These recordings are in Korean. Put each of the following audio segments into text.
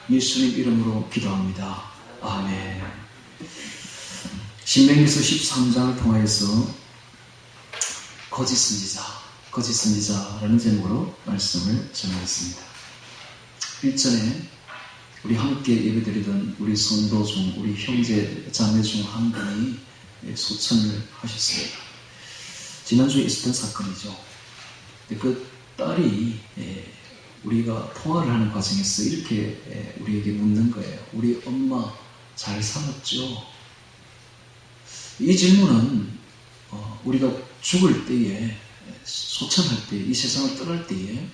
예수님 이름으로 기도합니다. 아멘. 신명기서 13장을 통하여서 거짓 선지자라는 제목으로 말씀을 전하겠습니다. 일전에 우리 함께 예배드리던 우리 성도 중, 우리 형제 자매 중 한 분이 소천을 하셨습니다. 지난주에 있었던 사건이죠. 그 딸이 우리가 통화를 하는 과정에서 이렇게 우리에게 묻는 거예요. 우리 엄마 잘 살았죠? 이 질문은 우리가 죽을 때에, 소천할 때, 이 세상을 떠날 때에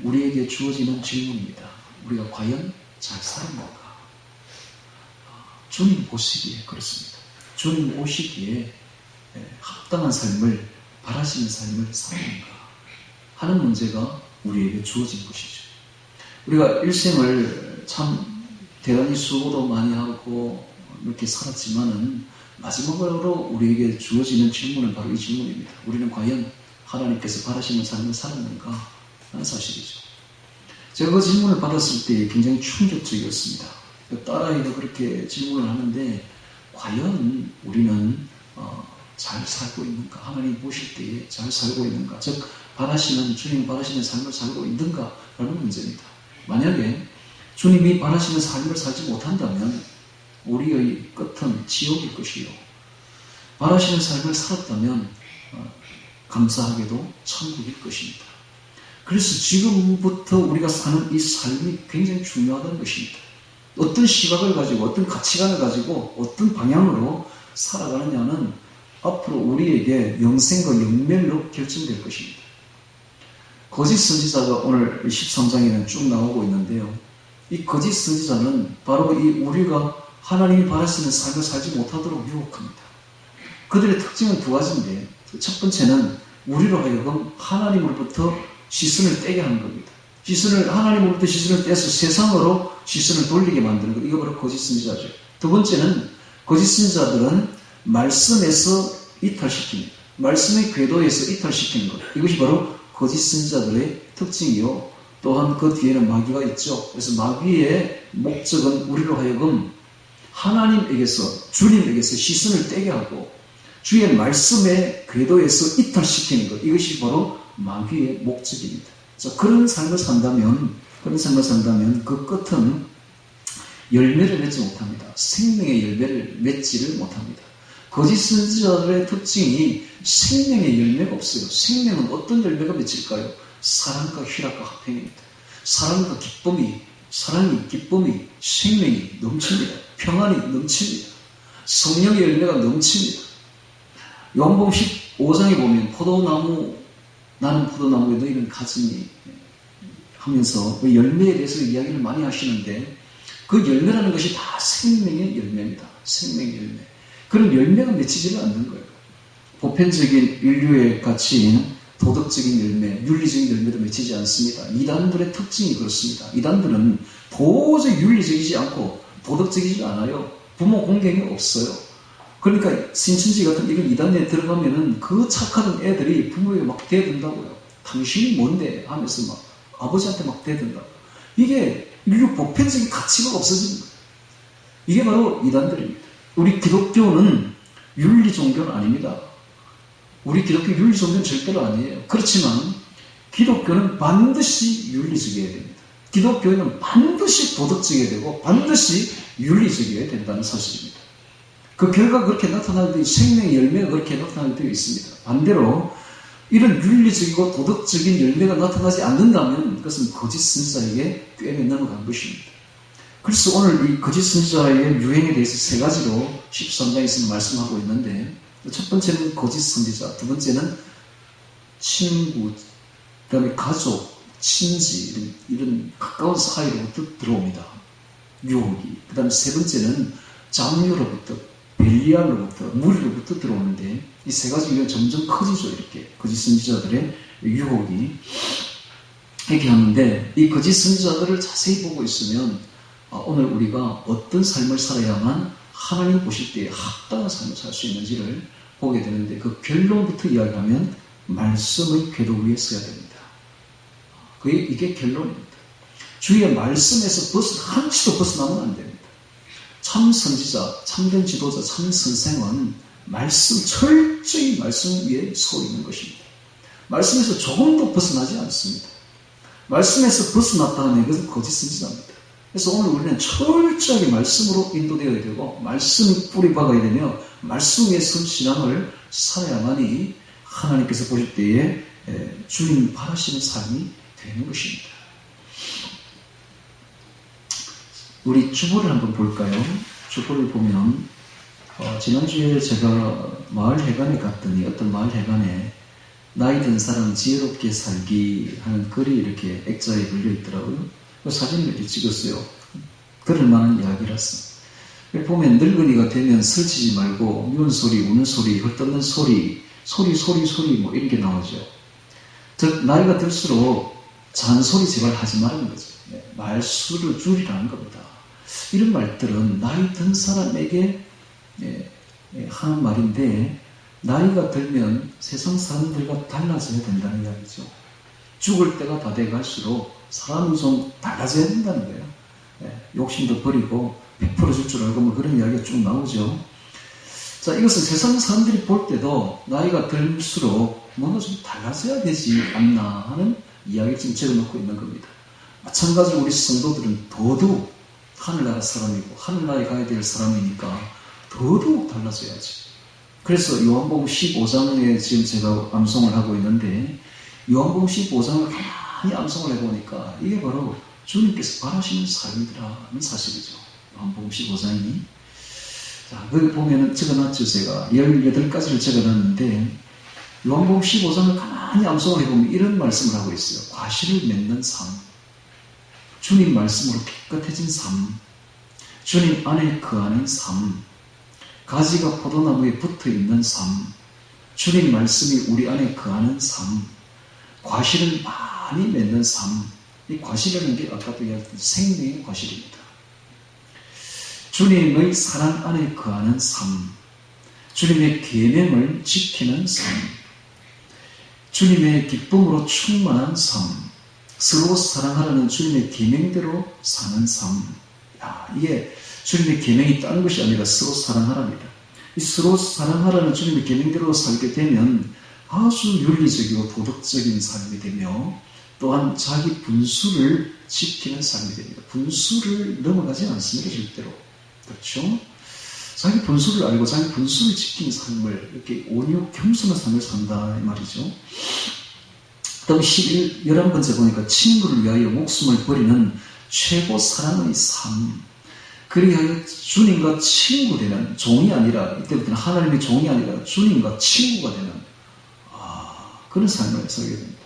우리에게 주어지는 질문입니다. 우리가 과연 잘 살았는가? 주님 보시기에 그렇습니다. 주님 오시기에 합당한 삶을, 바라시는 삶을 살았는가 하는 문제가 우리에게 주어진 것이죠. 우리가 일생을 참 대단히 수고도 많이 하고 이렇게 살았지만은 마지막으로 우리에게 주어지는 질문은 바로 이 질문입니다. 우리는 과연 하나님께서 바라시는 삶을 살았는가 하는 사실이죠. 제가 그 질문을 받았을 때 굉장히 충격적이었습니다. 딸아이가 그렇게 질문을 하는데 과연 우리는 잘 살고 있는가? 하나님 보실 때에 잘 살고 있는가? 즉 주님 바라시는 삶을 살고 있는가? 라는 문제입니다. 만약에 주님이 바라시는 삶을 살지 못한다면 우리의 끝은 지옥일 것이요. 바라시는 삶을 살았다면 감사하게도 천국일 것입니다. 그래서 지금부터 우리가 사는 이 삶이 굉장히 중요하다는 것입니다. 어떤 시각을 가지고, 어떤 가치관을 가지고, 어떤 방향으로 살아가느냐는 앞으로 우리에게 영생과 영멸로 결정될 것입니다. 거짓 선지자가 오늘 13장에는 쭉 나오고 있는데요. 이 거짓 선지자는 바로 이 우리가 하나님이 바라시는 삶을 살지 못하도록 유혹합니다. 그들의 특징은 두 가지인데, 첫 번째는 우리로 하여금 하나님으로부터 시선을 떼게 하는 겁니다. 하나님으로부터 시선을 떼서 세상으로 시선을 돌리게 만드는 것. 이거 바로 거짓 선지자죠. 두 번째는 거짓 선지자들은 말씀에서 이탈시킵니다. 말씀의 궤도에서 이탈시키는 것. 이것이 바로 거짓 선지자들의 특징이요. 또한 그 뒤에는 마귀가 있죠. 그래서 마귀의 목적은 우리로 하여금 하나님에게서, 주님에게서 시선을 떼게 하고 주의 말씀의 궤도에서 이탈시키는 것. 이것이 바로 마귀의 목적입니다. 자, 그런 삶을 산다면 그 끝은 열매를 맺지 못합니다. 생명의 열매를 맺지를 못합니다. 거짓 선지자들의 특징이 생명의 열매가 없어요. 생명은 어떤 열매가 맺힐까요? 사랑과 희락과 화평입니다. 사랑과 기쁨이, 생명이 넘칩니다. 평안이 넘칩니다. 성령의 열매가 넘칩니다. 요한복음 15장에 보면 나는 포도나무에 너희는 가지니 하면서 그 열매에 대해서 이야기를 많이 하시는데 그 열매라는 것이 다 생명의 열매입니다. 생명의 열매. 그런 열매가 맺히지를 않는 거예요. 보편적인 인류의 가치인 도덕적인 열매, 윤리적인 열매도 맺히지 않습니다. 이단들의 특징이 그렇습니다. 이단들은 도저히 윤리적이지 않고 도덕적이지 않아요. 부모 공경이 없어요. 그러니까 신천지 같은 이런 이단에 들어가면은 그 착하던 애들이 부모에게 막 대든다고요. 당신이 뭔데? 하면서 막 아버지한테 막 대든다. 이게 인류 보편적인 가치가 없어지는 거예요. 이게 바로 이단들입니다. 우리 기독교는 윤리 종교는 아닙니다. 우리 기독교 윤리 종교는 절대로 아니에요. 그렇지만 기독교는 반드시 윤리적이어야 됩니다. 기독교는 반드시 도덕적이어야 되고 반드시 윤리적이어야 된다는 사실입니다. 그 결과가 그렇게 나타나는 데 생명의 열매가 그렇게 나타나는 데 있습니다. 반대로 이런 윤리적이고 도덕적인 열매가 나타나지 않는다면 그것은 거짓 선지자에게 꿰매 넘어간 것입니다. 그래서 오늘 이 거짓 선지자의 유행에 대해서 세 가지로 13장에서 말씀하고 있는데 첫 번째는 거짓 선지자, 두 번째는 친구, 그 다음에 가족, 친지 이런 가까운 사이로부터 들어옵니다. 유혹이. 그 다음에 세 번째는 장류로부터, 벨리알로부터, 무리로부터 들어오는데 이 세 가지 유혹이 점점 커지죠. 이렇게 거짓 선지자들의 유혹이 이렇게 하는데 이 거짓 선지자들을 자세히 보고 있으면 오늘 우리가 어떤 삶을 살아야만 하나님 보실 때 합당한 삶을 살 수 있는지를 보게 되는데 그 결론부터 이야기하면 말씀의 궤도 위에 서야 됩니다. 이게 결론입니다. 주의 말씀에서 한치도 벗어나면 안 됩니다. 참 선지자, 참된 지도자, 참 선생은 철저히 말씀 위에 서 있는 것입니다. 말씀에서 조금도 벗어나지 않습니다. 말씀에서 벗어났다 하면 이것은 거짓 선지자입니다. 그래서 오늘 우리는 철저하게 말씀으로 인도되어야 되고 말씀이 뿌리 박아야 되며 말씀 위에서 신앙을 살아야만이 하나님께서 보실 때에 주님 바라시는 삶이 되는 것입니다. 우리 주보를 한번 볼까요? 주보를 보면 지난주에 제가 마을 회관에 갔더니 어떤 마을 회관에 나이 든 사람 지혜롭게 살기 하는 글이 이렇게 액자에 걸려 있더라고요. 그 사진을 이렇게 찍었어요. 그럴 만한 이야기라서. 보면 늙은이가 되면 설치지 말고 미운 소리, 우는 소리, 헐떡는 소리 뭐 이런 게 나오죠. 즉 나이가 들수록 잔소리 제발 하지 말라는 거죠. 말수를 줄이라는 겁니다. 이런 말들은 나이 든 사람에게 하는 말인데 나이가 들면 세상 사람들과 달라져야 된다는 이야기죠. 죽을 때가 다 돼갈수록 사람은 좀 달라져야 된다는 거예요. 욕심도 버리고 100% 줄 줄 알고 뭐 그런 이야기가 쭉 나오죠. 자, 이것은 세상 사람들이 볼 때도 나이가 들수록 뭔가 좀 달라져야 되지 않나 하는 이야기를 지금 적어놓고 있는 겁니다. 마찬가지로 우리 성도들은 더더욱 하늘나라 사람이고 하늘나라에 가야 될 사람이니까 더더욱 달라져야지. 그래서 요한복음 15장에 지금 제가 암송을 하고 있는데 요한복음 15장을 가만히 암송을 해보니까 이게 바로 주님께서 바라시는 삶이라는 사실이죠. 요한복음 15장이. 자, 거기 보면은 적어놨죠. 제가 18가지를 적어놨는데 요한복음 15장을 가만히 암송을 해보면 이런 말씀을 하고 있어요. 과실을 맺는 삶, 주님 말씀으로 깨끗해진 삶, 주님 안에 거하는 삶, 가지가 포도나무에 붙어있는 삶, 주님 말씀이 우리 안에 거하는 삶, 과실을 많이 맺는 삶. 이 과실이라는 게 아까도 이야기했던 생명의 과실입니다. 주님의 사랑 안에 거하는 삶, 주님의 계명을 지키는 삶, 주님의 기쁨으로 충만한 삶, 서로 사랑하라는 주님의 계명대로 사는 삶. 이게 주님의 계명이 다른 것이 아니라 서로 사랑하랍니다. 이 서로 사랑하라는 주님의 계명대로 살게 되면 아주 윤리적이고 도덕적인 삶이 되며 또한 자기 분수를 지키는 삶이 됩니다. 분수를 넘어가지 않습니다. 절대로. 그렇죠? 자기 분수를 알고 자기 분수를 지키는 삶을 이렇게 온유 겸손한 삶을 산다 이 말이죠. 그다음 11번째 보니까 친구를 위하여 목숨을 버리는 최고 사랑의 삶. 그리하여 주님과 친구 되는 종이 아니라 이때부터는 하나님의 종이 아니라 주님과 친구가 되는 그런 삶을 살게 됩니다.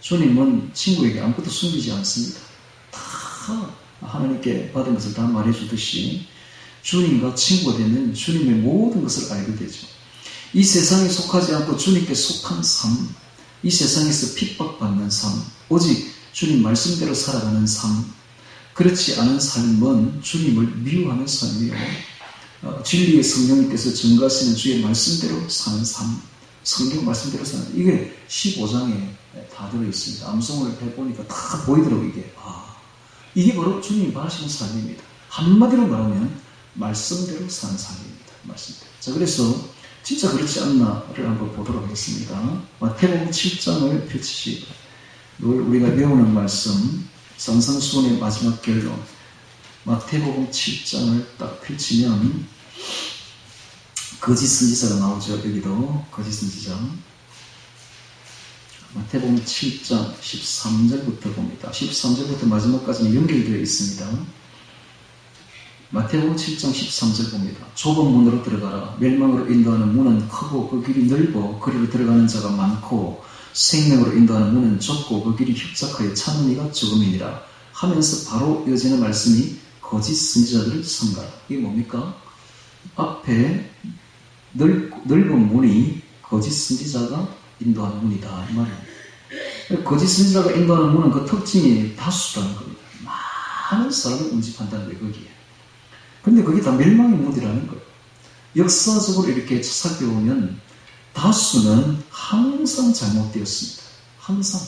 주님은 친구에게 아무것도 숨기지 않습니다. 다 하나님께 받은 것을 다 말해주듯이 주님과 친구가 되면 주님의 모든 것을 알게 되죠. 이 세상에 속하지 않고 주님께 속한 삶, 이 세상에서 핍박받는 삶, 오직 주님 말씀대로 살아가는 삶, 그렇지 않은 삶은 주님을 미워하는 삶이요. 진리의 성령님께서 증거하시는 주의 말씀대로 사는 삶, 성경 말씀대로 사는 삶. 이게 15장에 다 들어있습니다. 암송을 해보니까 다 보이더라고요. 이게 바로 주님이 바라시는 삶입니다. 한마디로 말하면 말씀대로 사는 삶입니다. 말씀대로. 자, 그래서 진짜 그렇지 않나를 한번 보도록 하겠습니다. 마태복음 7장을 펼치시고 우리가 배우는 말씀 산상수훈의 마지막 결론 마태복음 7장을 딱 펼치면 거짓 선지자가 나오죠. 여기도 거짓 선지자. 마태복음 7장 13절부터 봅니다. 13절부터 마지막까지 연결되어 있습니다. 마태복음 7장 13절 봅니다. 좁은 문으로 들어가라. 멸망으로 인도하는 문은 크고 그 길이 넓어 그리로 들어가는 자가 많고 생명으로 인도하는 문은 좁고 그 길이 협착하여 찾는 이가 적음이니라 하면서 바로 이어지는 말씀이 거짓 선지자들을 삼가라. 이게 뭡니까? 앞에 넓은 문이 거짓 선지자가 인도하는 문이다 이 말이에요. 거짓 선지자가 인도하는 문은 그 특징이 다수라는 겁니다. 많은 사람을 운집한다는 거예요. 거기에. 근데 그게 다 멸망의 문이라는 거예요. 역사적으로 이렇게 살펴보면 다수는 항상 잘못되었습니다. 항상.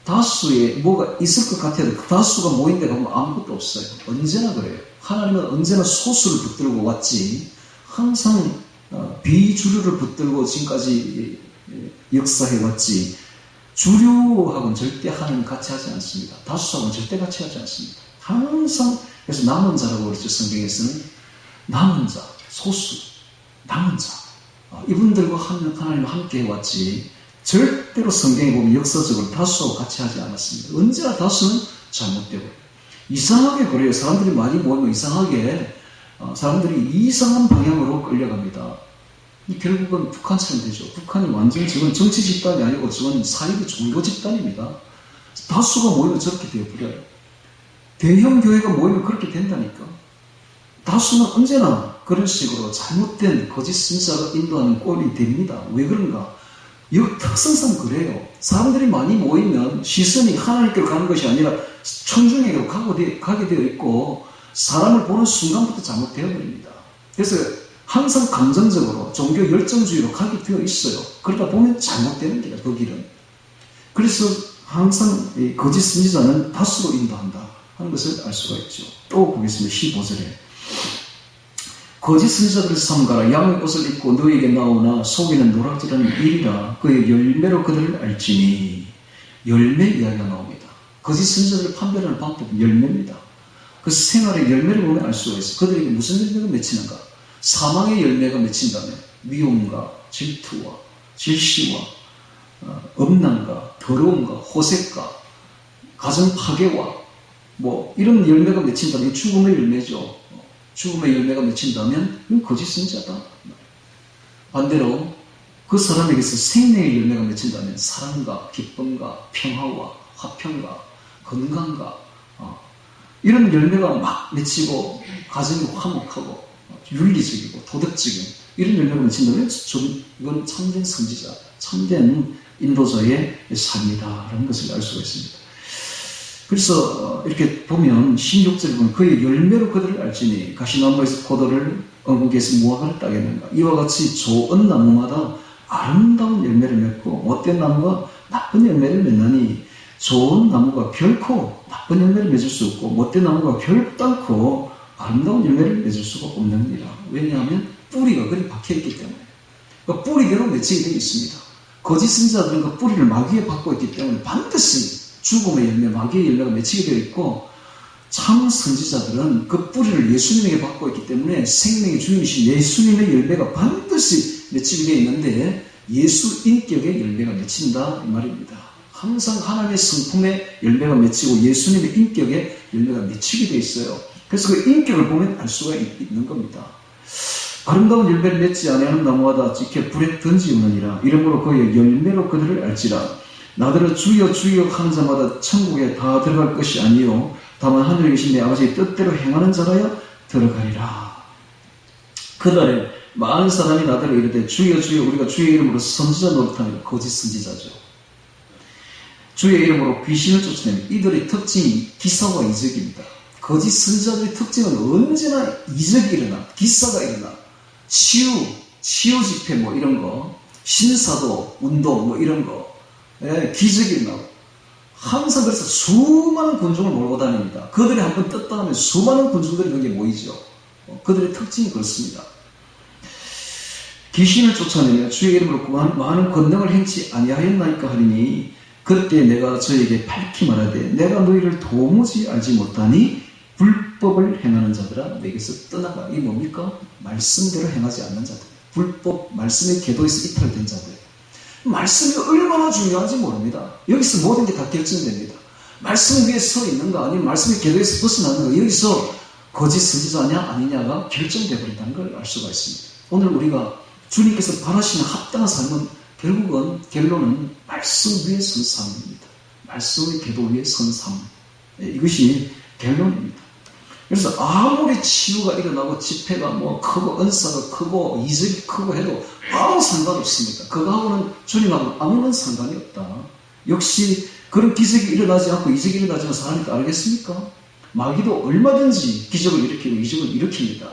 다수에 뭐가 있을 것 같아도 그 다수가 모인 데 가면 아무것도 없어요. 언제나 그래요. 하나님은 언제나 소수를 붙들고 왔지 항상 비주류를 붙들고 지금까지 역사해 왔지 주류하고는 절대 하나님 같이 하지 않습니다. 다수하고는 절대 같이 하지 않습니다. 항상 그래서 남은 자라고 그러죠. 성경에서는 남은 자, 소수, 남은 자 이분들과 하나님과 함께 해왔지 절대로 성경에 보면 역사적으로 다수하고 같이 하지 않았습니다. 언제나 다수는 잘못되고 이상하게 그래요. 사람들이 많이 모이면 이상하게 사람들이 이상한 방향으로 끌려갑니다. 결국은 북한처럼 되죠. 북한이 완전히 저건 정치 집단이 아니고 저건 사이비 종교 집단입니다. 다수가 모이면 저렇게 되어버려요. 대형 교회가 모이면 그렇게 된다니까. 다수는 언제나 그런 식으로 잘못된 거짓 신자가 인도하는 꼴이 됩니다. 왜 그런가? 특성상 그래요. 사람들이 많이 모이면 시선이 하나님께로 가는 것이 아니라 천중에게로 가게 되어 있고 사람을 보는 순간부터 잘못되어버립니다. 그래서 항상 감정적으로 종교 열정주의로 가게 되어 있어요. 그러다 보면 잘못되는 게요. 그 길은. 그래서 항상 거짓 선지자는 다수로 인도한다 하는 것을 알 수가 있죠. 또 보겠습니다. 15절에 거짓 선지자들을 삼가라. 양의 옷을 입고 너에게 나오나 속에는 노략질하는 일이라. 그의 열매로 그들을 알지니. 열매 이야기가 나옵니다. 거짓 선지자들을 판별하는 방법은 열매입니다. 그 생활의 열매를 보면 알 수가 있어요. 그들에게 무슨 열매가 맺히는가? 사망의 열매가 맺힌다면 미움과 질투와 질시와 엄난과 더러움과 호색과 가정 파괴와 뭐 이런 열매가 맺힌다면 죽음의 열매죠. 죽음의 열매가 맺힌다면 이건 거짓 선지자다. 반대로 그 사람에게서 생명의 열매가 맺힌다면 사랑과 기쁨과 평화와 화평과 건강과 이런 열매가 막 맺히고 가정이 화목하고 윤리적이고 도덕적인 이런 열매가 맺힌다면 이건 참된 선지자, 참된 인도자의 삶이다라는 것을 알 수가 있습니다. 그래서 이렇게 보면 16절에 보면 그의 열매로 그들을 알지니 가시나무에서 포도를 엉국에서 무화과를 따겠는가. 이와 같이 좋은 나무마다 아름다운 열매를 맺고 못된 나무가 나쁜 열매를 맺나니 좋은 나무가 결코 나쁜 열매를 맺을 수 없고 못된 나무가 결단코 아름다운 열매를 맺을 수가 없느니라. 왜냐하면 뿌리가 그리 박혀있기 때문에. 그러니까 뿌리대로 맺히게 되어 있습니다. 거짓 선지자들은 그 뿌리를 마귀에 받고 있기 때문에 반드시 죽음의 열매, 마귀의 열매가 맺히게 되어 있고 참 선지자들은 그 뿌리를 예수님에게 받고 있기 때문에 생명의 주인이신 예수님의 열매가 반드시 맺히게 되어 있는데 예수 인격의 열매가 맺힌다 이 말입니다. 항상 하나님의 성품의 열매가 맺히고 예수님의 인격의 열매가 맺히게 되어 있어요. 그래서 그 인격을 보면 알 수가 있는 겁니다. 아름다운 열매를 맺지 아니하는 나무마다 지켜 불에 던지우느니라. 이러므로 그의 열매로 그들을 알지라. 나더러 주여 주여 하는 자마다 천국에 다 들어갈 것이 아니요 다만 하늘에 계신 내 아버지의 뜻대로 행하는 자라야 들어가리라. 그날에 많은 사람이 나더러 이르되 주여 주여 우리가 주의 이름으로 선지자 노릇하며 거짓 선지자죠. 주의 이름으로 귀신을 쫓아내며 이들의 특징이 기사와 이적입니다. 거짓 선지자들의 특징은 언제나 이적이 일어나, 기사가 일어나, 치유 집회 뭐 이런 거, 신사도 운동 뭐 이런 거, 기적이 일어나고 항상 그래서 수많은 군중을 몰고 다닙니다. 그들이 한번 떴다 하면 수많은 군중들이 거기에 모이죠. 그들의 특징이 그렇습니다. 귀신을 쫓아내며 주의 이름으로 많은 권능을 행치 아니하였나이까 하리니 그때 내가 저에게 밝히 말하되 내가 너희를 도무지 알지 못하니 불법을 행하는 자들아 내게서 떠나가. 이게 뭡니까? 말씀대로 행하지 않는 자들. 불법, 말씀의 계도에서 이탈된 자들. 말씀이 얼마나 중요한지 모릅니다. 여기서 모든 게 다 결정됩니다. 말씀 위에 서 있는가 아니면 말씀의 계도에서 벗어나는가 여기서 거짓 선지자냐 아니냐가 결정되어 버린다는 걸 알 수가 있습니다. 오늘 우리가 주님께서 바라시는 합당한 삶은 결론은 말씀 위에 선 삶입니다. 말씀의 계도 위에 선 삶. 이것이 결론입니다. 그래서 아무리 치유가 일어나고 집회가 뭐 크고 은사가 크고 이적이 크고 해도 아무 상관없습니다. 그거하고는 주님하고는 아무런 상관이 없다. 역시 그런 기적이 일어나지 않고 이적이 일어나지만 사람이 따르겠습니까? 마귀도 얼마든지 기적을 일으키고 이적을 일으킵니다.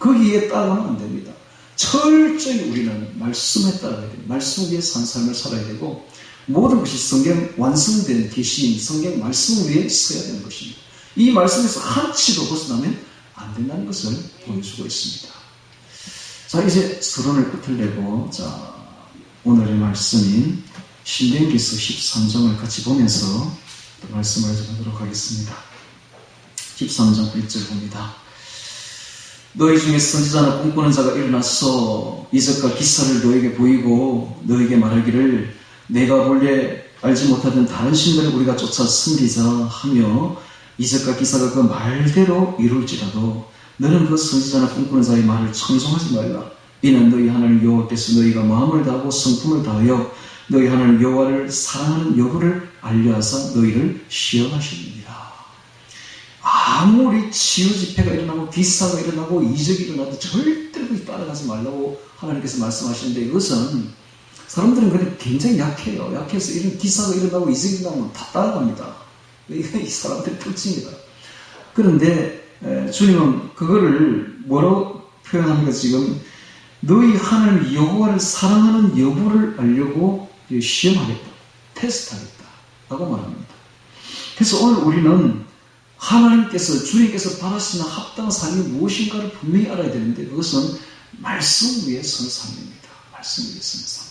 거기에 따라가면 안 됩니다. 철저히 우리는 말씀에 따라야 돼요. 말씀 위에 산 삶을 살아야 되고 모든 것이 성경 완성된 계시인 성경 말씀 위에 서야 되는 것입니다. 이 말씀에서 한치도 벗어나면 안 된다는 것을 보여주고 있습니다. 자, 이제 서론을 끝을 내고, 자, 오늘의 말씀인 신명기서 13장을 같이 보면서 또 말씀을 하도록 하겠습니다. 13장 1절 봅니다. 너희 중에 선지자나 꿈꾸는 자가 일어나서 이적과 기사를 너에게 보이고 너에게 말하기를 내가 본래 알지 못하던 다른 신들을 우리가 쫓아 섬기자 하며 이적과 기사가 그 말대로 이룰지라도 너는 그 선지자나 꿈꾸는 자의 말을 청종하지 말라. 이는 너희 하나님 여호와께서 너희가 마음을 다하고 성품을 다하여 너희 하나님 여호와를 사랑하는 여부를 알려하사 너희를 시험하시느니라. 아무리 치유 집회가 일어나고 기사가 일어나고 이적이 일어나도 절대로 따라가지 말라고 하나님께서 말씀하시는데, 이것은 사람들은 근데 굉장히 약해요. 약해서 이런 기사가 일어나고 이적이 일어나면 다 따라갑니다. 이게 이 사람들의 특징이다. 그런데 주님은 그거를 뭐라고 표현합니까? 지금 너희 하나님 여호와를 사랑하는 여부를 알려고 시험하겠다, 테스트하겠다 라고 말합니다. 그래서 오늘 우리는 하나님께서, 주님께서 바라시는 합당한 삶이 무엇인가를 분명히 알아야 되는데, 그것은 말씀 위에 선 삶입니다. 말씀 위에 선 삶.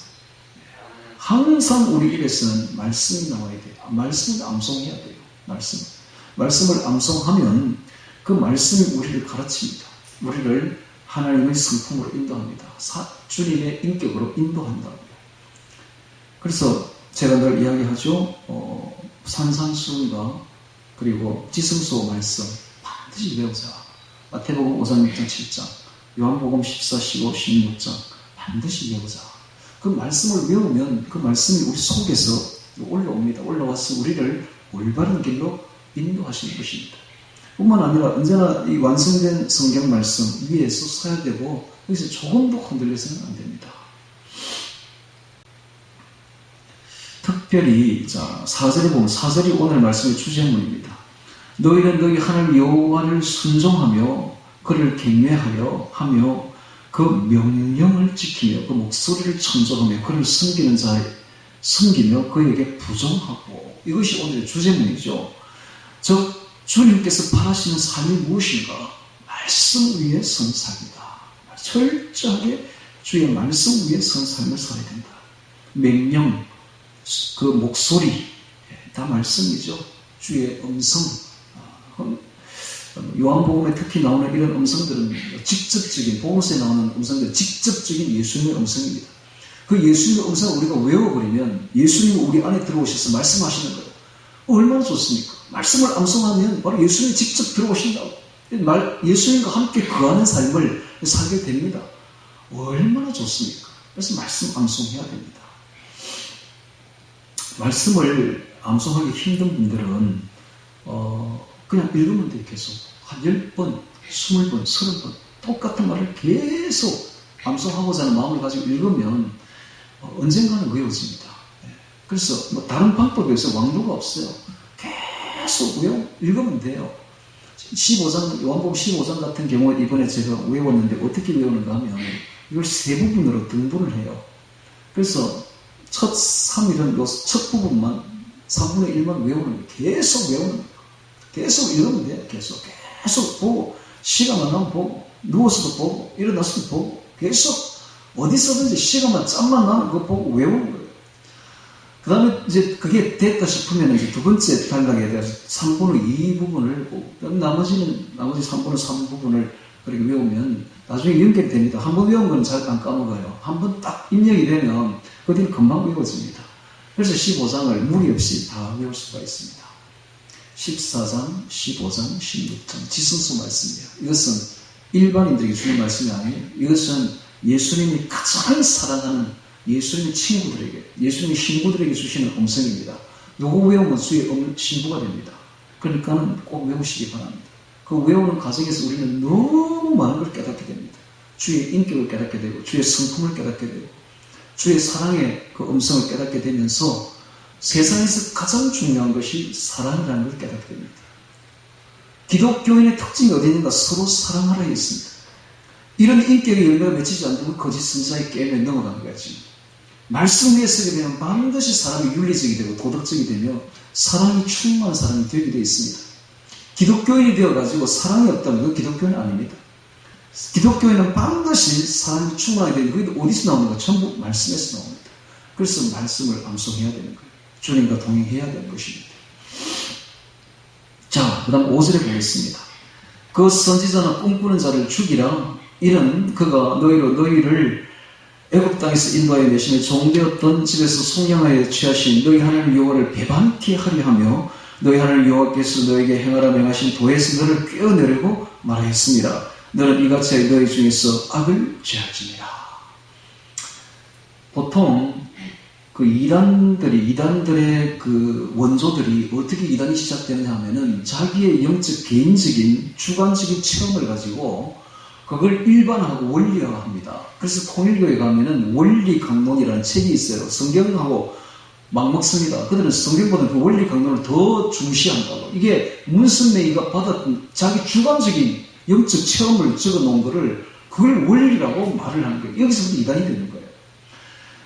항상 우리 입에서는 말씀이 나와야 돼요. 말씀을 암송해야 돼요. 말씀을 암송하면 그 말씀이 우리를 가르칩니다. 우리를 하나님의 성품으로 인도합니다. 주님의 인격으로 인도한다고요. 그래서 제가 늘 이야기하죠. 산상수훈과 그리고 지성소 말씀 반드시 외우자. 마태복음 5장 6장 7장, 요한복음 14, 15, 16장 반드시 외우자. 그 말씀을 외우면 그 말씀이 우리 속에서 올라옵니다. 올라와서 우리를 올바른 길로 인도하시는 것입니다. 뿐만 아니라 언제나 이 완성된 성경 말씀 위에서 서야 되고, 여기서 조금도 흔들려서는 안 됩니다. 특별히 4절에 보면, 4절이 오늘 말씀의 주제문입니다. 너희는 너희 하나님 여호와를 순종하며 그를 경외하여 하며 그 명령을 지키며 그 목소리를 청종하며 그를 섬기며 그에게 부정하고. 이것이 오늘의 주제문이죠. 즉 주님께서 바라시는 삶이 무엇인가? 말씀 위에 선 삶이다. 철저하게 주의 말씀 위에 선 삶을 살아야 된다. 명령, 그 목소리 다 말씀이죠. 주의 음성, 요한복음에 특히 나오는 이런 음성들은 직접적인, 복음서에 나오는 음성들은 직접적인 예수님의 음성입니다. 그 예수님의 음성을 우리가 외워버리면 예수님이 우리 안에 들어오셔서 말씀하시는 거예요. 얼마나 좋습니까? 말씀을 암송하면 바로 예수님이 직접 들어오신다고. 예수님과 함께 거하는 삶을 살게 됩니다. 얼마나 좋습니까? 그래서 말씀 암송해야 됩니다. 말씀을 암송하기 힘든 분들은 그냥 읽으면 돼요. 계속 한 10번, 20번, 30번 똑같은 말을 계속 암송하고자 하는 마음을 가지고 읽으면 언젠가는 외워집니다. 그래서 다른 방법이 없어요. 왕도가 없어요. 계속 읽으면 돼요. 15장, 요한복음 15장 같은 경우에 이번에 제가 외웠는데 어떻게 외우는가 하면 이걸 세 부분으로 등분을 해요. 그래서 첫 3일은 첫 부분만 3분의 1만 외우는 거예요. 계속 외우는 거예요. 계속 읽으면 돼요. 계속 보고, 시간만 나면 보고, 누워서도 보고, 일어나서도 보고, 계속 어디서든지 시간만 짬만 나면 그거 보고 외우는 거예요. 그 다음에 이제 그게 됐다 싶으면 이제 두 번째 단락에 대해서 3분의 2 부분을 보고, 나머지 3분의 3 부분을 그렇게 외우면 나중에 연결이 됩니다. 한 번 외운 건 잘 안 까먹어요. 한 번 딱 입력이 되면 그 뒤는 금방 외워집니다. 그래서 15장을 무리 없이 다 외울 수가 있습니다. 14장, 15장, 16장 지성소 말씀이에요. 이것은 일반인들에게 주는 말씀이 아니에요. 이것은 예수님이 가장 사랑하는 예수님의 친구들에게, 예수님의 신부들에게 주시는 음성입니다. 누구 외우면 주의 신부가 됩니다. 그러니까 꼭 외우시기 바랍니다. 그 외우는 과정에서 우리는 너무 많은 걸 깨닫게 됩니다. 주의 인격을 깨닫게 되고, 주의 성품을 깨닫게 되고, 주의 사랑의 그 음성을 깨닫게 되면서 세상에서 가장 중요한 것이 사랑이라는 걸 깨닫게 됩니다. 기독교인의 특징이 어디 있는가? 서로 사랑하라 했습니다. 이런 인격의 열매가 맺히지 않으면 거짓 선지자의 게임에 넘어간 거지. 말씀 위에 서게 되면 반드시 사람이 윤리적이 되고 도덕적이 되며 사랑이 충만한 사람이 되게 되어 있습니다. 기독교인이 되어가지고 사랑이 없다면 그 기독교는 아닙니다. 기독교인은 반드시 사랑이 충만하게 되는 그게 어디서 나오는가? 전부 말씀에서 나옵니다. 그래서 말씀을 암송해야 되는 거예요. 주님과 동행해야 되는 것입니다. 자, 그 다음 5절에 보겠습니다. 그 선지자는 꿈꾸는 자를 죽이라. 이는 그가 너희를 애굽 땅에서 인도하여 내심에 종되었던 집에서 속량하여 취하신 너희 하나님 여호와를 배반케 하려 하며 너희 하나님 여호와께서 너에게 행하라 명하신 도에서 너를 꿰어내려고 말하였습니다. 너는 이같이 너희 중에서 악을 죄할지니라. 보통 그 이단들의 그 원조들이 어떻게 이단이 시작되느냐 하면은 자기의 영적 개인적인 주관적인 체험을 가지고 그걸 일반화하고 원리화합니다. 그래서 통일교에 가면은 원리 강론이라는 책이 있어요. 성경하고 맞먹습니다. 그들은 성경보다 그 원리 강론을 더 중시한다고. 이게 문선메이가 받았던 자기 주관적인 영적 체험을 적어 놓은 거를 그걸 원리라고 말을 하는 거예요. 여기서부터 이단이 되는 거예요.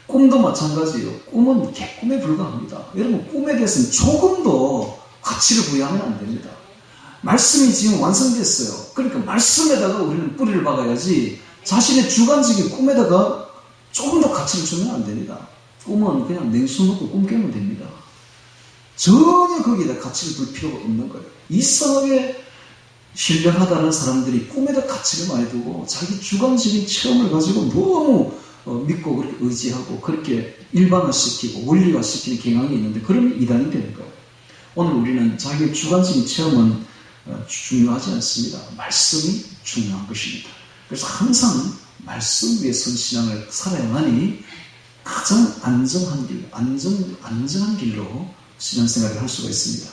꿈도 마찬가지예요. 꿈은 개꿈에 불과합니다. 여러분, 꿈에 대해서는 조금도 가치를 부여하면 안 됩니다. 말씀이 지금 완성됐어요. 그러니까 말씀에다가 우리는 뿌리를 박아야지 자신의 주관적인 꿈에다가 조금 더 가치를 주면 안 됩니다. 꿈은 그냥 냉수 넣고 꿈 깨면 됩니다. 전혀 거기에다 가치를 둘 필요가 없는 거예요. 이상하게 신령하다는 사람들이 꿈에다 가치를 많이 두고 자기 주관적인 체험을 가지고 너무 믿고 그렇게 의지하고 그렇게 일반화시키고 원리화시키는 경향이 있는데 그러면 이단이 되는 거예요. 오늘 우리는 자기의 주관적인 체험은 중요하지 않습니다. 말씀이 중요한 것입니다. 그래서 항상 말씀 위에 선 신앙을 살아야만이 가장 안정한 길, 안전한 길로 신앙생활을 할 수가 있습니다.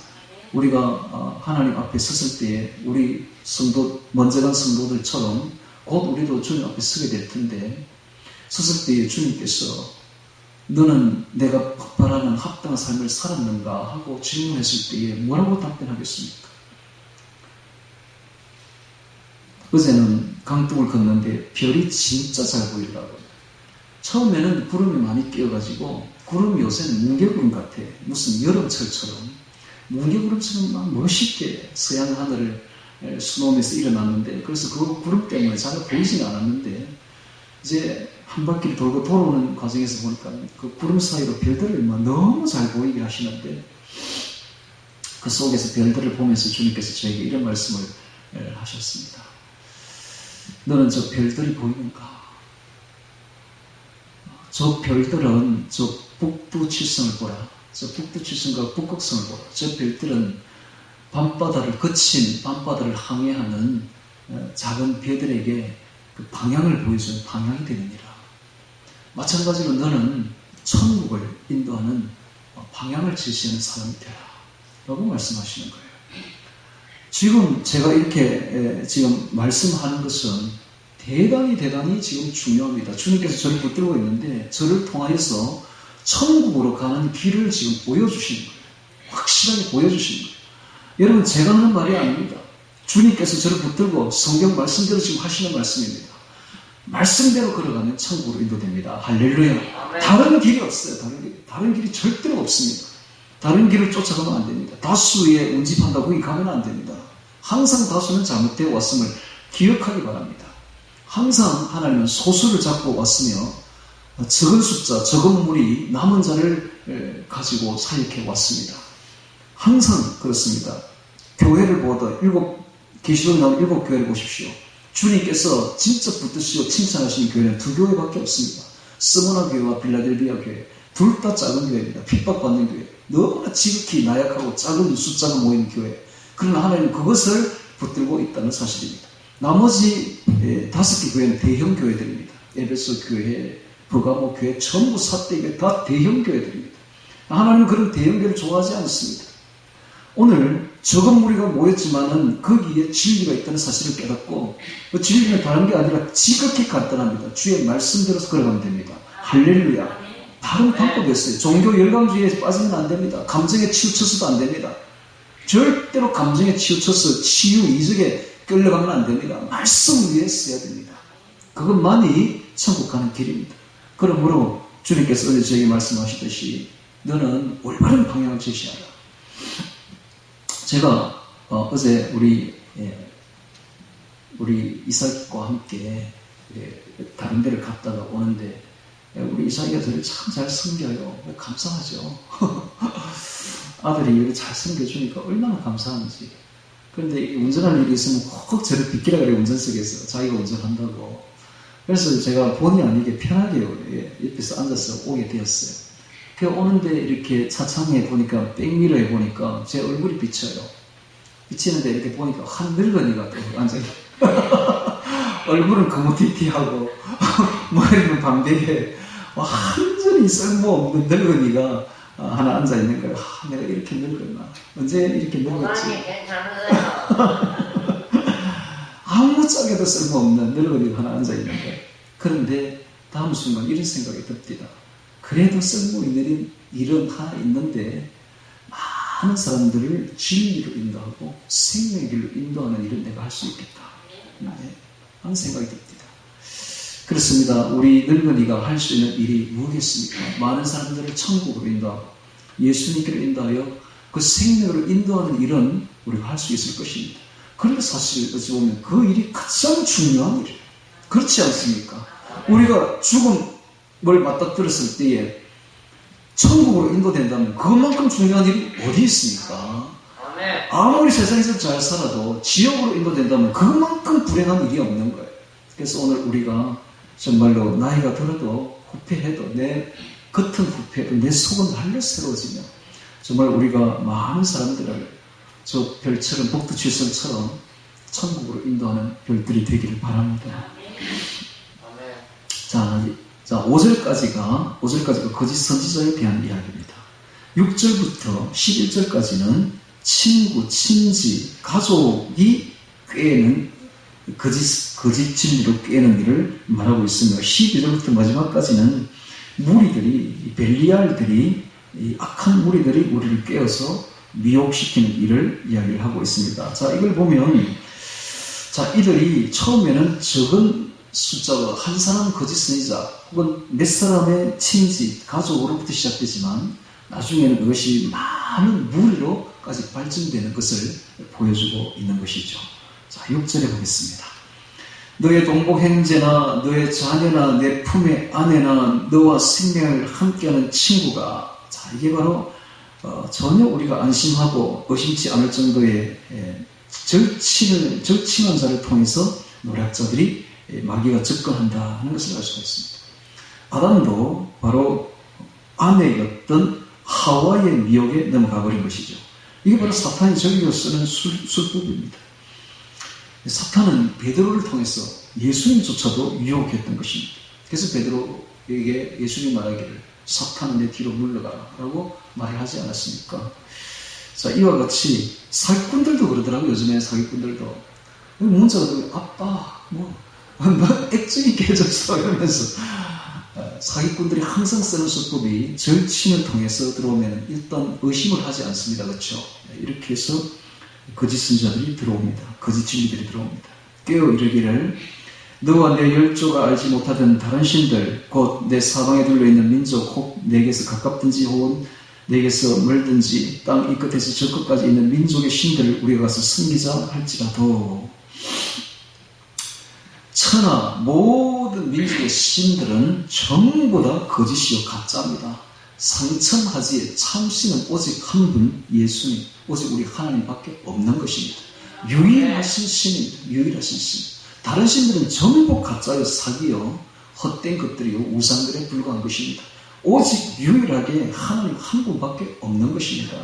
우리가 하나님 앞에 섰을 때에 우리 먼저 간 성도들처럼 곧 우리도 주님 앞에 서게 될 텐데 섰을 때에 주님께서 너는 내가 바라는 합당한 삶을 살았는가 하고 질문했을 때에 뭐라고 답변하겠습니까? 어제는 강둑을 걷는데 별이 진짜 잘 보이더라고요. 처음에는 구름이 많이 끼어가지고 구름이 요새는 뭉게구름 같아. 무슨 여름철처럼 뭉게구름처럼 막 멋있게 서양 하늘을 수놓으면서 일어났는데 그래서 그 구름 때문에 잘 보이지는 않았는데 이제 한 바퀴를 돌고 돌아오는 과정에서 보니까 그 구름 사이로 별들을 너무 잘 보이게 하시는데 그 속에서 별들을 보면서 주님께서 저에게 이런 말씀을 하셨습니다. 너는 저 별들이 보이는가? 저 별들은 저 북두칠성을 보라. 저 북두칠성과 북극성을 보라. 저 별들은 밤바다를 거친 밤바다를 항해하는 작은 배들에게 그 방향을 보여주는 방향이 되느니라. 마찬가지로 너는 천국을 인도하는 방향을 제시하는 사람이 되라. 라고 말씀하시는 거예요. 지금 제가 이렇게 지금 말씀하는 것은 대단히 지금 중요합니다. 주님께서 저를 붙들고 있는데 저를 통하여서 천국으로 가는 길을 지금 보여주시는 거예요. 확실하게 보여주시는 거예요. 여러분 제가 하는 말이 아닙니다. 주님께서 저를 붙들고 성경 말씀대로 지금 하시는 말씀입니다. 말씀대로 걸어가면 천국으로 인도됩니다. 할렐루야. 다른 길이 없어요. 다른 길이 절대로 없습니다. 다른 길을 쫓아가면 안 됩니다. 다수에 운집한다고 거기 가면 안 됩니다. 항상 다수는 잘못되어 왔음을 기억하기 바랍니다. 항상 하나님은 소수를 잡고 왔으며 적은 숫자, 적은 무리, 남은 자를 가지고 사역해 왔습니다. 항상 그렇습니다. 교회를 보다 계시록에 나온 7교회를 보십시오. 주님께서 진짜 붙드시고 칭찬하시는 교회는 2교회밖에 없습니다. 스모나 교회와 빌라델비아 교회. 둘 다 작은 교회입니다. 핍박받는 교회. 너무나 지극히 나약하고 작은 숫자가 모이는 교회. 그러나 하나님은 그것을 붙들고 있다는 사실입니다. 나머지 5개 교회는 대형 교회들입니다. 에베소 교회, 버가모 교회, 전부 사대교회 다 대형 교회들입니다. 하나님은 그런 대형 교회를 좋아하지 않습니다. 오늘 적은 무리가 모였지만은 거기에 진리가 있다는 사실을 깨닫고 그 진리는 다른 게 아니라 지극히 간단합니다. 주의 말씀대로서 걸어가면 됩니다. 할렐루야. 다른 방법이 없어요. 종교 열광주의에 빠지면 안 됩니다. 감정에 치우쳐서도 안 됩니다. 절대로 감정에 치우쳐서 치유 이적에 끌려가면 안 됩니다. 말씀 위에 써야 됩니다. 그것만이 천국 가는 길입니다. 그러므로 주님께서 어제 저에게 말씀하시듯이 너는 올바른 방향을 제시하라. 제가 어제 우리 이삭과 함께 다른 데를 갔다가 오는데 우리 이삭이가 저를 참 잘 섬겨요. 감사하죠. 아들이 이렇게 잘 섬겨주니까 얼마나 감사한지. 그런데 운전할 일이 있으면 꼭 저를 비키라 그래, 운전석에서. 자기가 운전한다고. 그래서 제가 본의 아니게 편하게 옆에서 앉아서 오게 되었어요. 그 오는데 이렇게 차창에 보니까, 백미러에 보니까 제 얼굴이 비쳐요. 비치는데 이렇게 보니까 한 늙은이가 또 앉아있어요. 얼굴은 거무튀튀하고 머리는 밤되게 완전히 쓸모없는 늙은이가 하나 앉아있는 거예요. 내가 이렇게 늙었나? 언제 이렇게 늙었지? 아무짝에도 쓸모없는 늙은이가 하나 앉아있는 거예요. 그런데 다음 순간 이런 생각이 듭니다. 그래도 쓸모있는 일은 하나 있는데 많은 사람들을 진리로 인도하고 생명의 길로 인도하는 일을 내가 할 수 있겠다. 하는 생각이 듭니다. 그렇습니다. 우리 늙은이가 할 수 있는 일이 무엇이겠습니까? 많은 사람들을 천국으로 인도하고 예수님께로 인도하여 그 생명으로 인도하는 일은 우리가 할 수 있을 것입니다. 그런데 사실 어찌 보면 그 일이 가장 중요한 일이에요. 그렇지 않습니까? 우리가 죽음을 맞닥뜨렸을 때에 천국으로 인도된다면 그것만큼 중요한 일이 어디 있습니까? 아무리 세상에서 잘 살아도 지옥으로 인도된다면 그것만큼 불행한 일이 없는 거예요. 그래서 오늘 우리가 정말로 나이가 들어도 후패해도 내 겉은 후패해도 내 속은 달려 새로워지며 정말 우리가 많은 사람들을 저 별처럼 복두칠성처럼 천국으로 인도하는 별들이 되기를 바랍니다. 자, 5절까지가 거짓 선지자에 대한 이야기입니다. 6절부터 11절까지는 친구, 친지, 가족이 꾀는 거짓 진리로 꾀는 일을 말하고 있으며 12절부터 마지막까지는 무리들이, 벨리알들이, 악한 무리들이 우리를 꾀어서 미혹시키는 일을 이야기를 하고 있습니다. 자, 이걸 보면 이들이 처음에는 적은 숫자로 한 사람 거짓 선지자 혹은 몇 사람의 친지, 가족으로부터 시작되지만 나중에는 그것이 많은 무리로까지 발전되는 것을 보여주고 있는 것이죠. 자, 6절에 보겠습니다. 너의 동복 형제나 너의 자녀나 내 품의 아내나 너와 생명을 함께하는 친구가, 자, 이게 바로 전혀 우리가 안심하고 의심치 않을 정도의 절친한 자를 통해서 노략자들이 마귀가 접근한다 하는 것을 알 수가 있습니다. 아담도 바로 아내였던 하와의 미혹에 넘어가 버린 것이죠. 이게 바로 사탄이 적용해서 쓰는 술법입니다. 사탄은 베드로를 통해서 예수님조차도 유혹했던 것입니다. 그래서 베드로에게 예수님 말하기를 사탄은 내 뒤로 물러가라 라고 말을 하지 않았습니까? 자, 이와 같이 사기꾼들도 그러더라고요. 요즘에 사기꾼들도 문자가 아빠 액정 있게 해줬어 이러면서 사기꾼들이 항상 쓰는 수법이 절친을 통해서 들어오면 일단 의심을 하지 않습니다. 그렇죠? 이렇게 해서 거짓 선지자들이 들어옵니다. 거짓 진리들이 들어옵니다. 깨어 이르기를 너와 내 열조가 알지 못하던 다른 신들 곧 내 사방에 둘러있는 민족 혹 내게서 가깝든지 혹은 내게서 멀든지 땅 이 끝에서 저 끝까지 있는 민족의 신들을 우리가 가서 섬기자 할지라도, 천하 모든 민족의 신들은 전부 다 거짓이요 가짜입니다. 상천하지에 참신은 오직 한 분, 예수님, 오직 우리 하나님밖에 없는 것입니다. 유일하신 신입니다. 유일하신 신. 다른 신들은 전부 가짜요, 사기요, 헛된 것들이요, 우상들에 불과한 것입니다. 오직 유일하게 하나님 한 분밖에 없는 것입니다.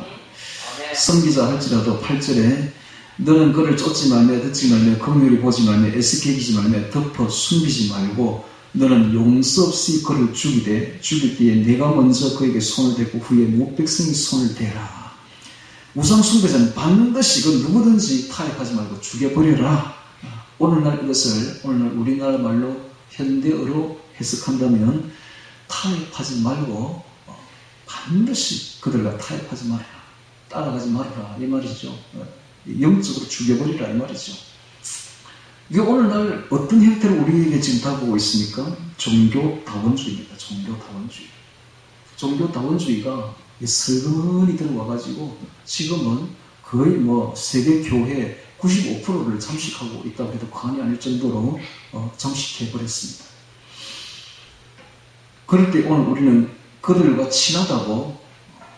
섬기자 할지라도 8절에 너는 그를 쫓지 말며 듣지 말며 긍휼히 보지 말며 애스케기지 말며 덮어 숨기지 말고 너는 용서 없이 그를 죽일 때에 내가 먼저 그에게 손을 대고 후에 못 백성이 손을 대라. 우상 숭배자는 반드시 그 누구든지 타협하지 말고 죽여버려라. 오늘날 우리나라 말로 현대어로 해석한다면 타협하지 말고 반드시 그들과 타협하지 말아라. 따라가지 말아라 이 말이죠. 영적으로 죽여버리라 이 말이죠. 이게 오늘날 어떤 형태로 우리에게 지금 다가오고 있습니까? 종교다원주의입니다. 종교다원주의. 종교다원주의가 슬그머니 들어와가지고 지금은 거의 세계 교회 95%를 잠식하고 있다고 해도 과언이 아닐 정도로 잠식해버렸습니다. 그럴 때 오늘 우리는 그들과 친하다고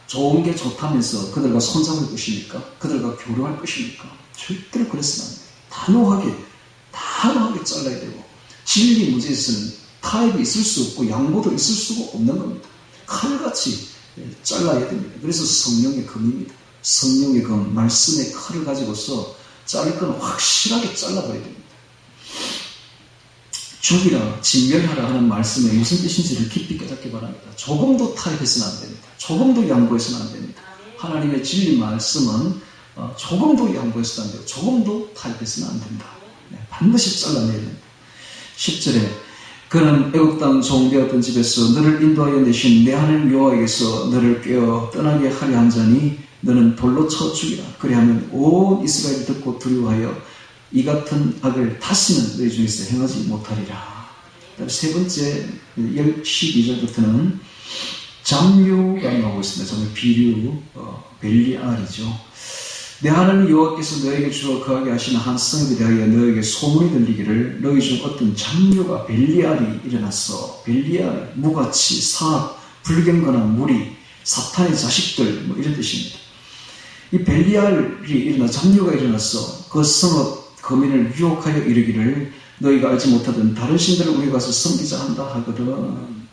좋은 게 좋다면서 그들과 손잡을 것입니까? 그들과 교류할 것입니까? 절대로 그랬으면 안 돼요. 단호하게 잘라야 되고, 진리 문제에서는 타협이 있을 수 없고 양보도 있을 수가 없는 겁니다. 칼같이 잘라야 됩니다. 그래서 성령의 검입니다. 성령의 검, 말씀의 칼을 가지고서 자를 건 확실하게 잘라버려야 됩니다. 죽이라, 진멸하라 하는 말씀에 무슨 뜻인지를 깊이 깨닫기 바랍니다. 조금도 타협해서는 안 됩니다. 조금도 양보해서는 안 됩니다. 하나님의 진리 말씀은 조금도 양보해서는 안 되고 조금도 타협해서는 안 된다. 반드시 잘라내야 됩니다. 10절에 그는 애국 땅 종되었던 집에서 너를 인도하여 내신 내 하나님 여호와에게서 너를 꿰어 떠나게 하려 한 자니 너는 돌로 쳐 죽이라. 그리하면 온 이스라엘이 듣고 두려워하여 이 같은 악을 다시는 너희 중에서 행하지 못하리라. 세 번째 12절부터는 잠유가 나오고 있습니다. 정말 비류, 벨리알이죠. 내 하나님 여호와께서 너에게 주어 거하게 하시는 한 성읍에 대하여 너에게 소문이 들리기를 너희 중 어떤 잠유가 벨리알이 일어났어. 벨리알, 무가치, 사악, 불경건한 무리, 사탄의 자식들 이런 뜻입니다. 이 벨리알이 일어나 잠유가 일어났어. 그 성읍 거민을 유혹하여 이르기를 너희가 알지 못하던 다른 신들을 우리 가서 섬기자 한다 하거든.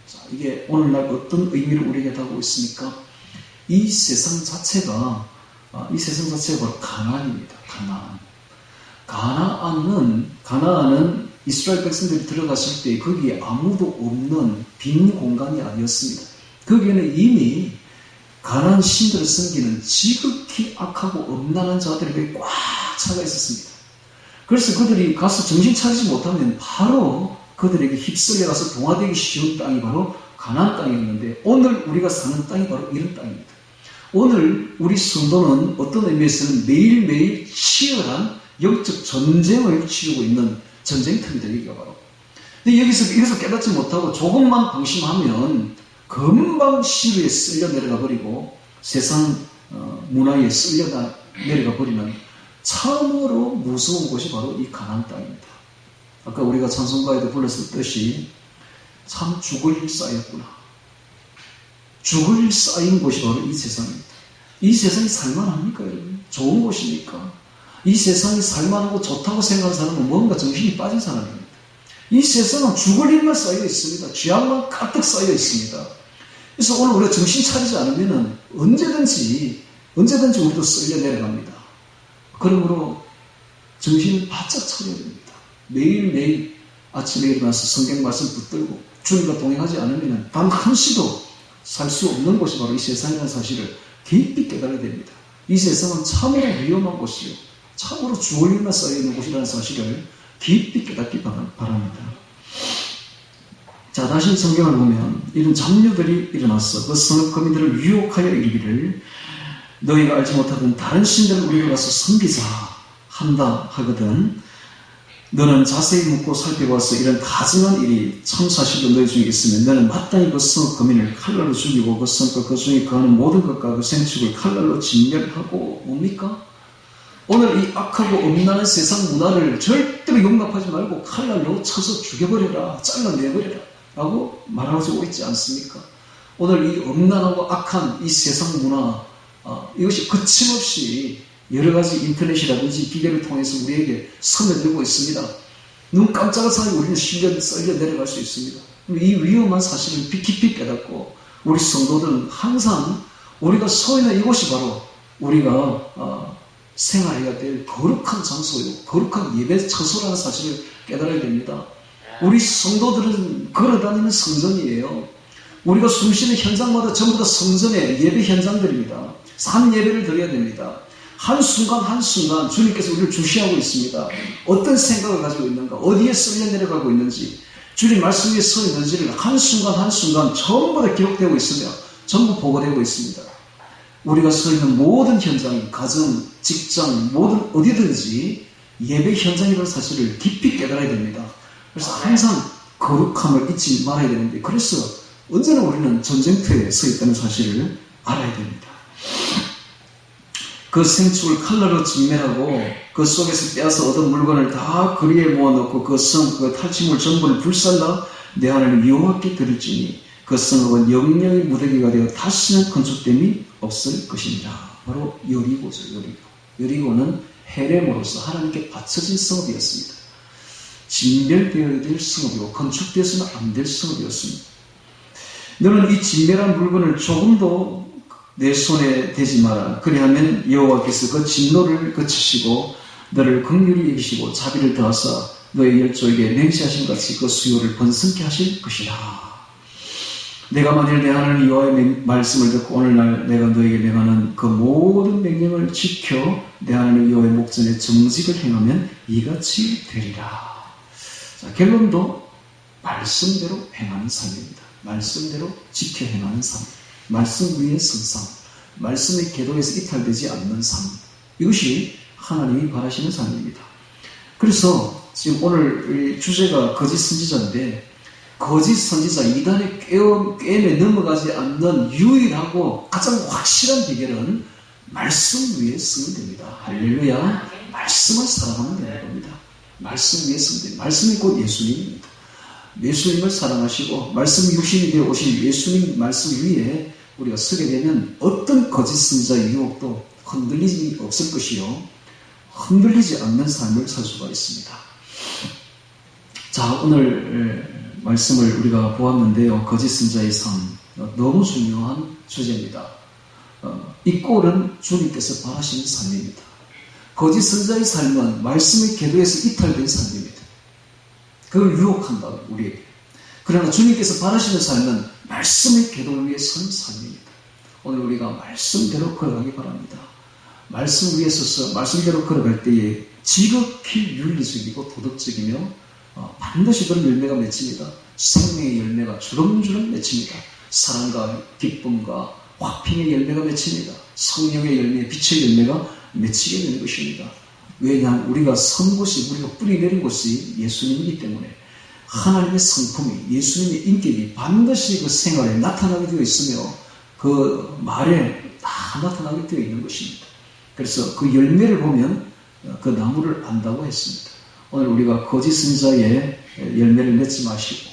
자, 이게 오늘날 어떤 의미를 우리에게 다고 있습니까? 이 세상 자체가 바로 가나안입니다. 가나안은 이스라엘 백성들이 들어갔을 때 거기에 아무도 없는 빈 공간이 아니었습니다. 거기에는 이미 가나안 신들을 섬기는 지극히 악하고 엄란한 자들에게 꽉 차가 있었습니다. 그래서 그들이 가서 정신 차리지 못하면 바로 그들에게 휩쓸려 가서 동화되기 쉬운 땅이 바로 가나안 땅이었는데 오늘 우리가 사는 땅이 바로 이런 땅입니다. 오늘 우리 성도는 어떤 의미에서는 매일매일 치열한 영적 전쟁을 치르고 있는 전쟁터입니다. 여기가 바로. 근데 여기서 깨닫지 못하고 조금만 방심하면 금방 시루에 쓸려 내려가 버리고 세상 문화에 쓸려 내려가 버리는 참으로 무서운 곳이 바로 이 가나안 땅입니다. 아까 우리가 찬송가에도 불렀듯이 참 죽을 일 쌓였구나. 죽을 일 쌓인 곳이 바로 이 세상입니다. 이 세상이 살만합니까, 여러분? 좋은 곳입니까? 이 세상이 살만하고 좋다고 생각하는 사람은 뭔가 정신이 빠진 사람입니다. 이 세상은 죽을 일만 쌓여 있습니다. 죄악만 가득 쌓여 있습니다. 그래서 오늘 우리가 정신 차리지 않으면 언제든지 우리도 쓸려 내려갑니다. 그러므로 정신을 바짝 차려야 됩니다. 매일매일 아침에 일어나서 성경 말씀 붙들고 주님과 동행하지 않으면 단 한시도 살 수 없는 곳이 바로 이 세상이라는 사실을 깊이 깨달아야 됩니다. 이 세상은 참으로 위험한 곳이요. 참으로 죽을 일만 쌓여있는 곳이라는 사실을 깊이 깨닫기 바랍니다. 자, 다시 성경을 보면 이런 잡류들이 일어났어. 그 성읍 거민들을 유혹하여 이르기를 너희가 알지 못하던 다른 신들을 우리가 가서 섬기자 한다 하거든. 너는 자세히 묻고 살펴봐서 이런 가증한 일이 참사실로 너희 중에 있으면 너는 마땅히 그 성읍 거민을 칼날로 죽이고 그 성읍과 그 중에 거하는 모든 것과 그 생축을 칼날로 진멸하고 뭡니까? 오늘 이 악하고 엄란한 세상 문화를 절대로 용납하지 말고 칼날로 쳐서 죽여버려라, 잘라내버려라 라고 말하고 있지 않습니까? 오늘 이 엄란하고 악한 이 세상 문화 이것이 거침없이 여러 가지 인터넷이라든지 기계를 통해서 우리에게 스며들고 있습니다. 눈 깜짝할 사이에 우리는 썰려 내려갈 수 있습니다. 이 위험한 사실을 깊이 깨닫고 우리 성도들은 항상 우리가 서 있는 이곳이 바로 우리가 생활해야 될 거룩한 장소요, 거룩한 예배 처소라는 사실을 깨달아야 됩니다. 우리 성도들은 걸어다니는 성전이에요. 우리가 숨쉬는 현장마다 전부 다 성전의 예배 현장들입니다. 산 예배를 드려야 됩니다. 한순간 주님께서 우리를 주시하고 있습니다. 어떤 생각을 가지고 있는가, 어디에 쓸려 내려가고 있는지, 주님 말씀 위에 서 있는지를 한순간 전부 다 기록되고 있으며 전부 보고되고 있습니다. 우리가 서 있는 모든 현장, 가정, 직장, 모든 어디든지 예배 현장이라는 사실을 깊이 깨달아야 됩니다. 그래서 항상 거룩함을 잊지 말아야 되는데, 그래서 언제나 우리는 전쟁터에 서 있다는 사실을 알아야 됩니다. 그 생축을 칼날로 진멸하고 그 속에서 빼앗아 얻은 물건을 다 거리에 모아놓고 그 탈취물 전부를 불살라 내 하나님 여호와께 드릴지니 그 성읍은 영영의 무더기가 되어 다시는 건축됨이 없을 것입니다. 바로 여리고죠. 여리고는 헤렘으로서 하나님께 바쳐진 성읍이었습니다. 진멸되어야 될 성읍이고 건축되어서는 안 될 성읍이었습니다. 너는 이 진멸한 물건을 조금도 내 손에 대지 마라. 그리하면 여호와께서 그 진노를 그치시고 너를 긍휼히 여기시고 자비를 더하사 너의 열조에게 맹세하신 같이 그 수요를 번성케 하실 것이라. 내가 만일 내 하나님 여호와의 말씀을 듣고 오늘날 내가 너에게 명하는 그 모든 명령을 지켜 내 하나님 여호와의 목전에 정직을 행하면 이같이 되리라. 자, 결론도 말씀대로 행하는 삶입니다. 말씀대로 지켜 행하는 삶. 말씀 위에 선 삶. 말씀의 계도에서 이탈되지 않는 삶. 이것이 하나님이 바라시는 삶입니다. 그래서 지금 오늘 주제가 거짓 선지자인데, 거짓 선지자 이단의 꾀임에 넘어가지 않는 유일하고 가장 확실한 비결은 말씀 위에 서면 됩니다. 할렐루야. 말씀을 사랑하면 되는 겁니다. 말씀 위에 서면 됩니다. 말씀이 곧 예수님입니다. 예수님을 사랑하시고 말씀 육신이 되어 오신 예수님 말씀 위에 우리가 서게 되면 어떤 거짓 선지자의 유혹도 흔들리지 없을 것이요, 흔들리지 않는 삶을 살 수가 있습니다. 자, 오늘 말씀을 우리가 보았는데요. 거짓 선지자의 삶, 너무 중요한 주제입니다. 이 꼴은 주님께서 바라시는 삶입니다. 거짓 선지자의 삶은 말씀의 계도에서 이탈된 삶입니다. 그걸 유혹한다, 우리에게. 그러나 주님께서 바라시는 삶은 말씀의 계도 위에 선 삶입니다. 오늘 우리가 말씀대로 걸어가기 바랍니다. 말씀 위에 서서 말씀대로 걸어갈 때에 지극히 윤리적이고 도덕적이며 반드시 그런 열매가 맺힙니다. 생명의 열매가 주렁주렁 맺힙니다. 사랑과 기쁨과 화평의 열매가 맺힙니다. 성령의 열매, 빛의 열매가 맺히게 되는 것입니다. 왜냐하면 우리가 선 곳이, 우리가 뿌리 내린 곳이 예수님이기 때문에 하나님의 성품이, 예수님의 인격이 반드시 그 생활에 나타나게 되어 있으며 그 말에 다 나타나게 되어 있는 것입니다. 그래서 그 열매를 보면 그 나무를 안다고 했습니다. 오늘 우리가 거짓 선지자의 열매를 맺지 마시고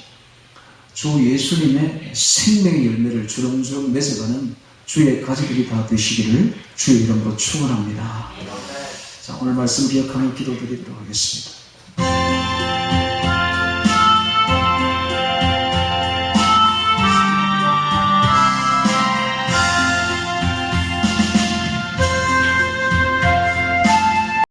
주 예수님의 생명의 열매를 주렁주렁 맺어가는 주의 가지들이 다 되시기를 주의 이름으로 축원합니다. 자, 오늘 말씀 기억하며 기도드리도록 하겠습니다.